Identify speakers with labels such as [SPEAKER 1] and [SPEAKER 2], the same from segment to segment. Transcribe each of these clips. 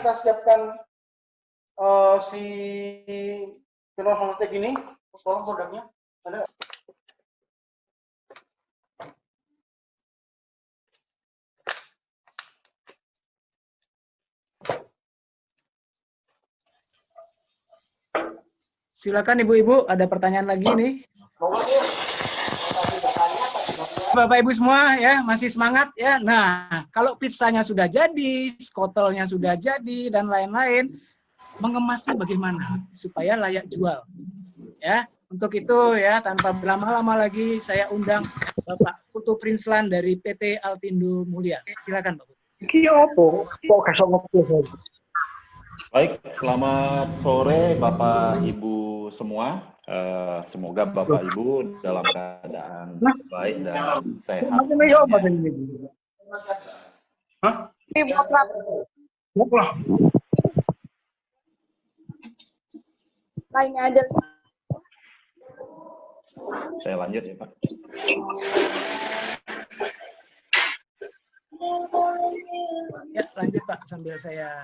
[SPEAKER 1] kita siapkan si tenor holotek ini. Tolong produknya ada.
[SPEAKER 2] Silakan Ibu-ibu, ada pertanyaan lagi nih. Bapak Ibu semua ya, masih semangat ya. Nah, kalau pizzanya sudah jadi, skotelnya sudah jadi dan lain-lain, mengemasnya bagaimana supaya layak jual? Ya, untuk itu ya tanpa berlama-lama lagi saya undang Bapak Putu Prinslan dari PT Alpindo Mulia. Silakan Pak Putu.
[SPEAKER 3] Iki opo? Kok kasih ngopi?
[SPEAKER 4] Baik, selamat sore Bapak Ibu semua. Semoga Bapak Ibu dalam keadaan baik dan sehat.
[SPEAKER 1] Hah?
[SPEAKER 5] Lain ada.
[SPEAKER 4] Saya lanjut ya Pak.
[SPEAKER 2] Ya, lanjut Pak sambil saya.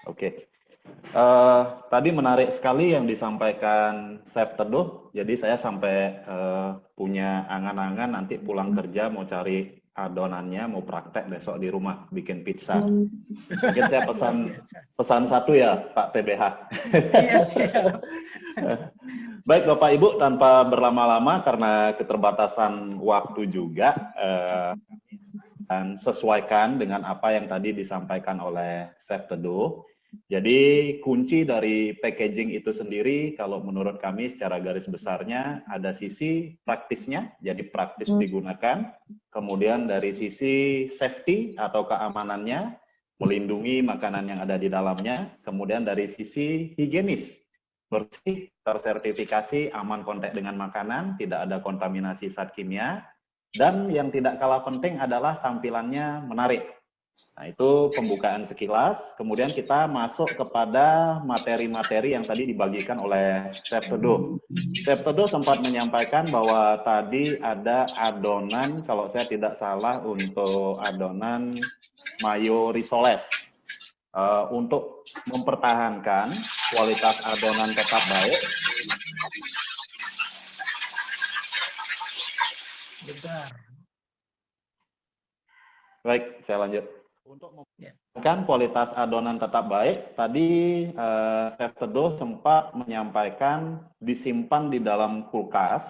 [SPEAKER 4] Oke. Tadi menarik sekali yang disampaikan Chef Teduh. Jadi saya sampai punya angan-angan nanti pulang kerja mau cari adonannya, mau praktek besok di rumah bikin pizza. Mungkin saya pesan satu ya Pak PBH.
[SPEAKER 2] Iya, siap.
[SPEAKER 4] Baik Bapak Ibu, tanpa berlama-lama karena keterbatasan waktu juga, dan sesuaikan dengan apa yang tadi disampaikan oleh Chef Teduh. Jadi kunci dari packaging itu sendiri kalau menurut kami secara garis besarnya ada sisi praktisnya, jadi praktis digunakan. Kemudian dari sisi safety atau keamanannya, melindungi makanan yang ada di dalamnya. Kemudian dari sisi higienis, bersih, tersertifikasi, aman kontak dengan makanan, tidak ada kontaminasi zat kimia. Dan yang tidak kalah penting adalah tampilannya menarik. Nah, itu pembukaan sekilas. Kemudian kita masuk kepada materi-materi yang tadi dibagikan oleh Chef Teduh. Chef Teduh sempat menyampaikan bahwa tadi ada adonan, kalau saya tidak salah, untuk adonan mayo risoles. Untuk mempertahankan kualitas adonan tetap baik.
[SPEAKER 2] Bentar.
[SPEAKER 4] Baik, saya lanjut. Untuk mempertahankan kualitas adonan tetap baik, tadi Chef Teduh sempat menyampaikan disimpan di dalam kulkas,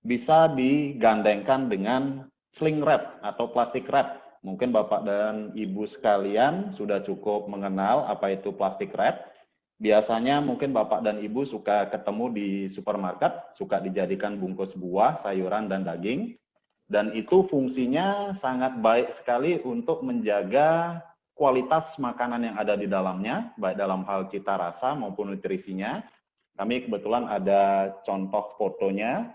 [SPEAKER 4] bisa digandengkan dengan sling wrap atau plastik wrap. Mungkin Bapak dan Ibu sekalian sudah cukup mengenal apa itu plastik wrap. Biasanya mungkin Bapak dan Ibu suka ketemu di supermarket, suka dijadikan bungkus buah, sayuran, dan daging. Dan itu fungsinya sangat baik sekali untuk menjaga kualitas makanan yang ada di dalamnya, baik dalam hal cita rasa maupun nutrisinya. Kami kebetulan ada contoh fotonya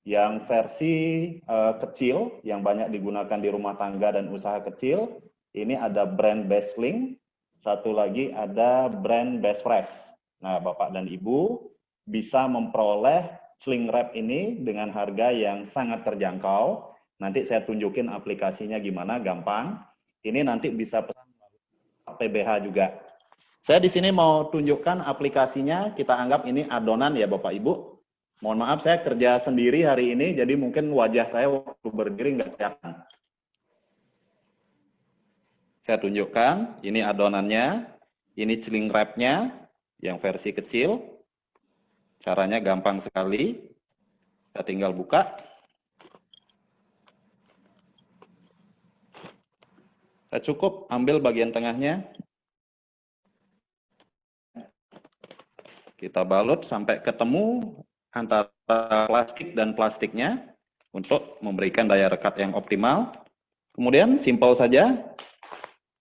[SPEAKER 4] yang versi kecil, yang banyak digunakan di rumah tangga dan usaha kecil. Ini ada brand Bestling, satu lagi ada brand Best Fresh. Nah, Bapak dan Ibu bisa memperoleh sling wrap ini dengan harga yang sangat terjangkau. Nanti saya tunjukin aplikasinya gimana, gampang. Ini nanti bisa pesan PBH juga. Saya di sini mau tunjukkan aplikasinya, kita anggap ini adonan ya Bapak Ibu. Mohon maaf saya kerja sendiri hari ini, jadi mungkin wajah saya waktu berdiri nggak kelihatan. Saya tunjukkan, ini adonannya, ini sling wrap-nya yang versi kecil. Caranya gampang sekali. Saya tinggal buka. Saya cukup ambil bagian tengahnya. Kita balut sampai ketemu antara plastik dan plastiknya untuk memberikan daya rekat yang optimal. Kemudian simpel saja.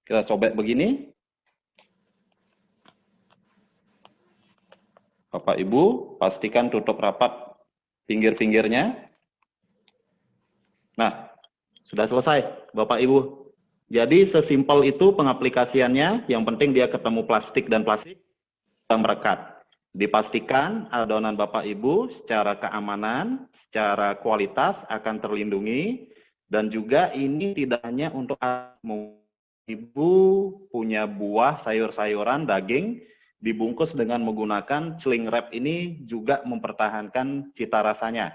[SPEAKER 4] Kita sobek begini. Bapak Ibu, pastikan tutup rapat pinggir-pinggirnya. Nah, sudah selesai Bapak Ibu. Jadi sesimpel itu pengaplikasiannya, yang penting dia ketemu plastik dan plastik merekat. Dipastikan adonan Bapak Ibu secara keamanan, secara kualitas akan terlindungi, dan juga ini tidak hanya untuk Ibu punya buah, sayur-sayuran, daging, dibungkus dengan menggunakan cling wrap ini juga mempertahankan cita rasanya,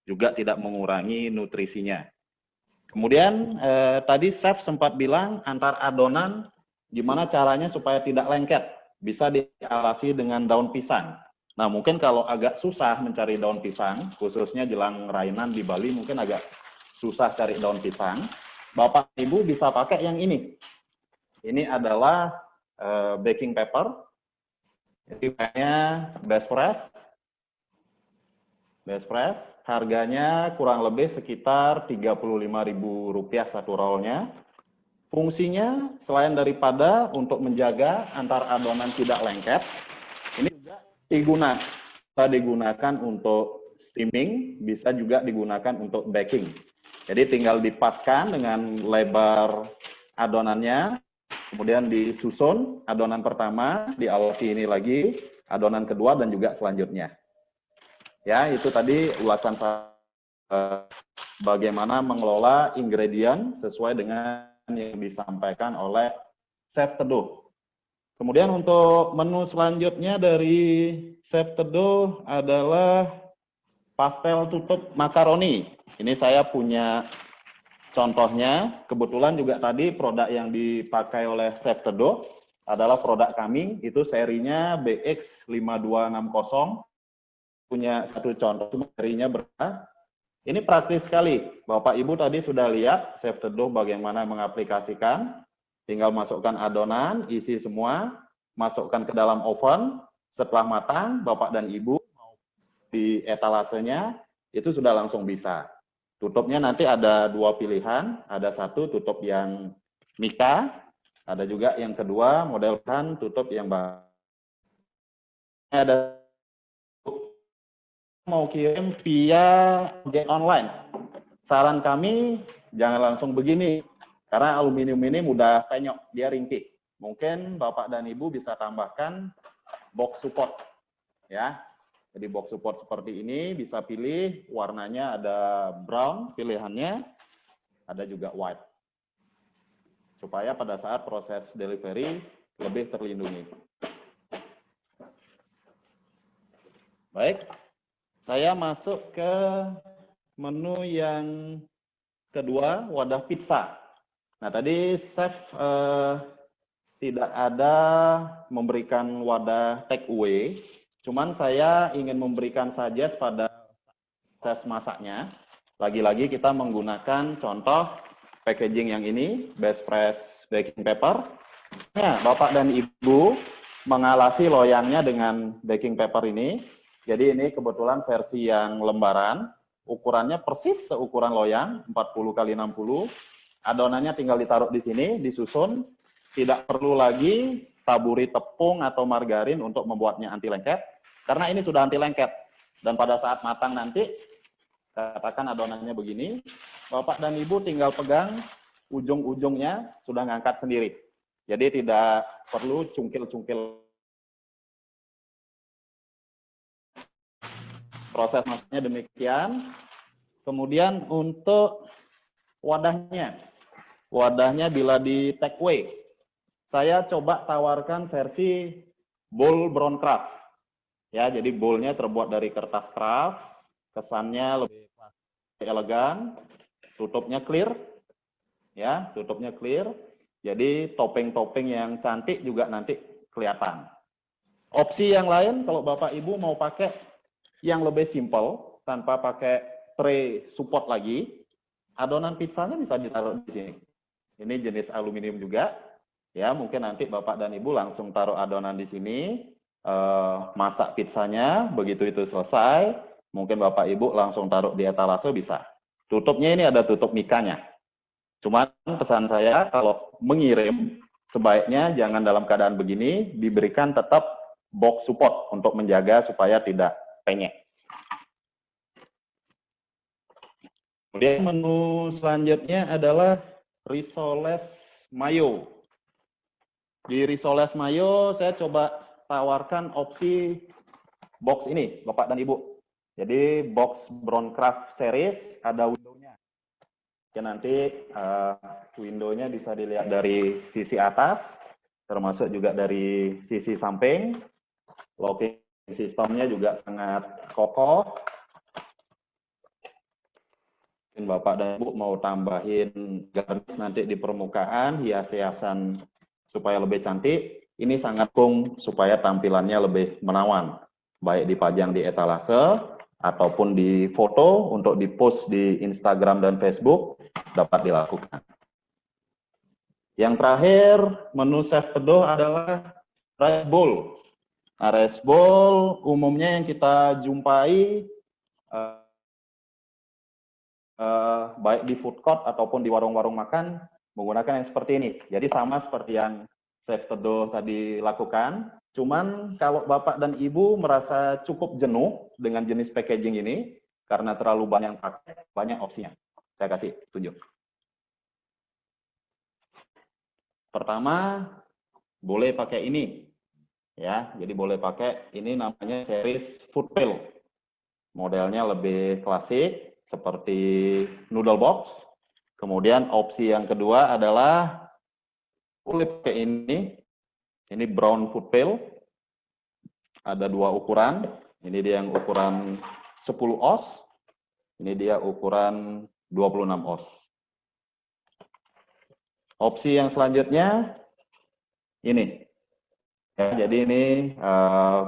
[SPEAKER 4] juga tidak mengurangi nutrisinya. Kemudian tadi chef sempat bilang antar adonan gimana caranya supaya tidak lengket, bisa dialasi dengan daun pisang. Nah mungkin kalau agak susah mencari daun pisang, khususnya jelang rainan di Bali mungkin agak susah cari daun pisang, Bapak Ibu bisa pakai yang ini. Ini adalah baking paper, jadi kayaknya best press, harganya kurang lebih sekitar Rp35.000 satu rollnya. Fungsinya selain daripada untuk menjaga antar adonan tidak lengket, ini juga bisa digunakan untuk steaming, bisa juga digunakan untuk baking. Jadi tinggal dipaskan dengan lebar adonannya, kemudian disusun adonan pertama, dialasi ini lagi, adonan kedua dan juga selanjutnya. Ya, itu tadi ulasan saya bagaimana mengelola ingredient sesuai dengan yang disampaikan oleh Chef Teduh. Kemudian untuk menu selanjutnya dari Chef Teduh adalah pastel tutup makaroni. Ini saya punya contohnya. Kebetulan juga tadi produk yang dipakai oleh Chef Teduh adalah produk kami, itu serinya BX5260. Punya satu contoh, cuma serinya berapa. Ini praktis sekali. Bapak Ibu tadi sudah lihat Chef Teduh bagaimana mengaplikasikan. Tinggal masukkan adonan, isi semua, masukkan ke dalam oven. Setelah matang, Bapak dan Ibu di etalasenya, itu sudah langsung bisa. Tutupnya nanti ada dua pilihan. Ada satu tutup yang mika, ada juga yang kedua modelkan tutup yang ada mau kirim via ojek online. Saran kami jangan langsung begini, karena aluminium ini mudah penyok, dia ringkih. Mungkin Bapak dan Ibu bisa tambahkan box support, ya. Jadi box support seperti ini bisa pilih warnanya, ada brown pilihannya, ada juga white, supaya pada saat proses delivery lebih terlindungi. Baik. Saya masuk ke menu yang kedua, wadah pizza. Nah, tadi chef tidak ada memberikan wadah take away, cuman saya ingin memberikan saja pada proses masaknya. Lagi-lagi kita menggunakan contoh packaging yang ini, best press baking paper. Nah, Bapak dan Ibu mengalasi loyangnya dengan baking paper ini. Jadi ini kebetulan versi yang lembaran, ukurannya persis seukuran loyang, 40 x 60. Adonannya tinggal ditaruh di sini, disusun, tidak perlu lagi taburi tepung atau margarin untuk membuatnya anti lengket, karena ini sudah anti lengket. Dan pada saat matang nanti, katakan adonannya begini, Bapak dan Ibu tinggal pegang ujung-ujungnya, sudah ngangkat sendiri. Jadi tidak perlu cungkil-cungkil. Proses masaknya demikian. Kemudian untuk wadahnya bila di take away, saya coba tawarkan versi bowl brown craft. Ya, jadi bowlnya terbuat dari kertas craft, kesannya lebih elegan, tutupnya clear, ya, tutupnya clear. Jadi topping-topping yang cantik juga nanti kelihatan. Opsi yang lain, kalau Bapak Ibu mau pakai yang lebih simple, tanpa pakai tray support lagi, adonan pizzanya bisa ditaruh di sini. Ini jenis aluminium juga, ya mungkin nanti Bapak dan Ibu langsung taruh adonan di sini, masak pizzanya, begitu itu selesai, mungkin Bapak Ibu langsung taruh di etalase bisa. Tutupnya ini ada tutup mikanya. Cuman pesan saya kalau mengirim, sebaiknya jangan dalam keadaan begini, diberikan tetap box support untuk menjaga supaya tidak penyek. Kemudian menu selanjutnya adalah risoles mayo. Di risoles mayo saya coba tawarkan opsi box ini, Bapak dan Ibu. Jadi box Brown Craft series ada window-nya. Oke, nanti window-nya bisa dilihat dari sisi atas, termasuk juga dari sisi samping. Locking sistemnya juga sangat kokoh. Mungkin Bapak dan Ibu mau tambahin garnish nanti di permukaan, hias-hiasan supaya lebih cantik. Ini sangat supaya tampilannya lebih menawan, baik dipajang di etalase ataupun di foto untuk di-post di Instagram dan Facebook dapat dilakukan. Yang terakhir, menu chef teduh adalah rice bowl. Nah, rice bowl umumnya yang kita jumpai baik di food court ataupun di warung-warung makan menggunakan yang seperti ini. Jadi sama seperti yang chef teduh tadi lakukan. Cuman kalau Bapak dan Ibu merasa cukup jenuh dengan jenis packaging ini, karena terlalu banyak pakai, banyak opsinya. Saya kasih tunjuk. Pertama, boleh pakai ini. Ya, jadi boleh pakai ini namanya series food pail. Modelnya lebih klasik, seperti noodle box. Kemudian opsi yang kedua adalah boleh pakai ini. Ini brown food pail, ada dua ukuran. Ini dia yang ukuran 10 oz, ini dia ukuran 26 oz. Opsi yang selanjutnya, ini. Ya, jadi ini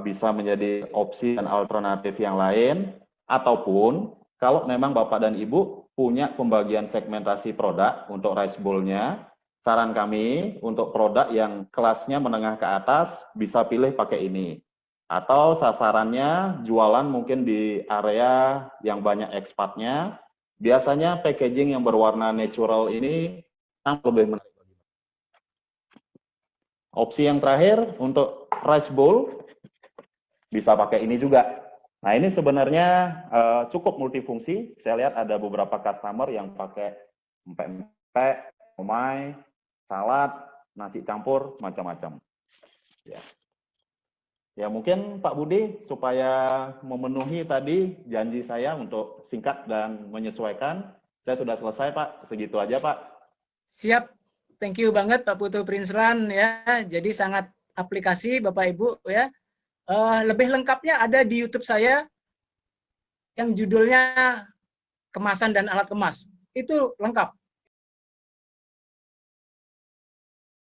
[SPEAKER 4] bisa menjadi opsi dan alternatif yang lain, ataupun kalau memang Bapak dan Ibu punya pembagian segmentasi produk untuk rice bowl-nya, saran kami untuk produk yang kelasnya menengah ke atas bisa pilih pakai ini. Atau sasarannya jualan mungkin di area yang banyak ekspatnya. Biasanya packaging yang berwarna natural ini lebih menarik. Opsi yang terakhir untuk rice bowl bisa pakai ini juga. Nah, ini sebenarnya cukup multifungsi. Saya lihat ada beberapa customer yang pakai empek-empek, omai, salad, nasi campur, macam-macam. Ya, mungkin Pak Budi supaya memenuhi tadi janji saya untuk singkat dan menyesuaikan, saya sudah selesai Pak. Segitu aja Pak.
[SPEAKER 2] Siap, thank you banget Pak Putu Prinsran ya. Jadi sangat aplikasi Bapak Ibu ya. Lebih lengkapnya ada di YouTube saya yang judulnya Kemasan dan Alat Kemas. Itu lengkap.